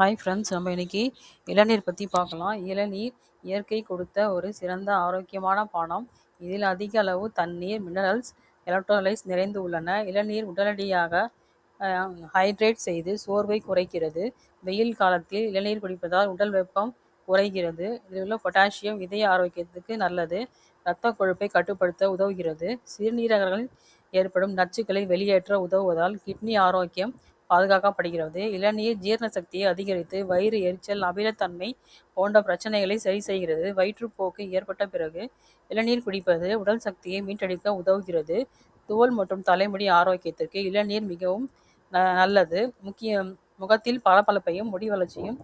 Hi friends, நம்ம இன்னைக்கு இளநீர் பற்றி பார்க்கலாம். இளநீர் இயற்கை கொடுத்த ஒரு சிறந்த ஆரோக்கியமான பானம். இதில் அதிக அளவு தண்ணீர், மினரல்ஸ், எலக்ட்ரோலைட்ஸ் நிறைந்து உள்ளன. இளநீர் உடனடியாக ஹைட்ரேட் செய்து சோர்வை குறைக்கிறது. வெயில் காலத்தில் இளநீர் குடிப்பதால் உடல் வெப்பம் குறைகிறது. இதில் உள்ள பொட்டாசியம் இதய ஆரோக்கியத்துக்கு நல்லது. இரத்த கொழுப்பை கட்டுப்படுத்த உதவுகிறது. சிறுநீரகங்களில் ஏற்படும் நச்சுக்களை வெளியேற்ற உதவுவதால் கிட்னி ஆரோக்கியம் பாதுகாக்கப்படுகிறது. இளநீர் ஜீரண சக்தியை அதிகரித்து வயிறு எரிச்சல், அமிலத்தன்மை போன்ற பிரச்சனைகளை சரி செய்கிறது. வயிற்றுப்போக்கு ஏற்பட்ட பிறகு இளநீர் குடிப்பது உடல் சக்தியை மீட்டெடுக்க உதவுகிறது. தோல் மற்றும் தலைமுடி ஆரோக்கியத்திற்கு இளநீர் மிகவும் நல்லது. முகத்தில் பளபளப்பையும் முடி வளர்ச்சியும்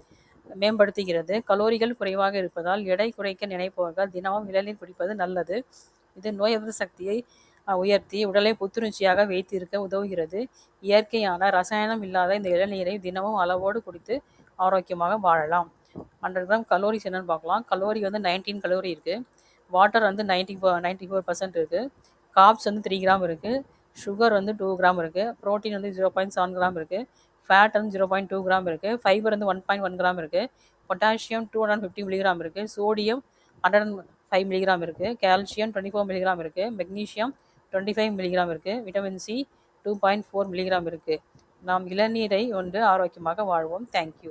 மேம்படுத்துகிறது. கலோரிகள் குறைவாக இருப்பதால் எடை குறைக்க நினைப்பவர்கள் தினமும் இளநீர் குடிப்பது நல்லது. இது நோய் எதிர்ப்பு சக்தியை உயர்த்தி உடலை புத்துணர்ச்சியாக வைத்திருக்க உதவுகிறது. இயற்கையான ரசாயனம் இல்லாத இந்த இளநீரை தினமும் அளவோடு குடித்து ஆரோக்கியமாக வாழலாம். 100 கிராம் கலோரிஸ் என்னன்னு பார்க்கலாம். கலோரி 19 கலோரி இருக்குது. வாட்டர் 94% இருக்குது. கார்ப்ஸ் 3 கிராம் இருக்குது. சுகர் 2 கிராம் இருக்குது. ப்ரோட்டீன் 0.7 கிராம் இருக்குது. ஃபேட் 0.2 கிராம் இருக்குது. ஃபைபர் 1.1 கிராம் இருக்குது. பொட்டாசியம் 250 மில்லிகிராம் இருக்குது. சோடியம் 105 மில்லிகிராம் இருக்குது. கால்சியம் 24 மில்லிகிராம் இருக்குது. மெக்னீஷியம் 25 மில்லிகிராம் இருக்குது. விட்டமின் சி 2.4 மில்லிகிராம் இருக்குது. நாம் இளநீரை ஆரோக்கியமாக வாழ்வோம். தேங்க்யூ.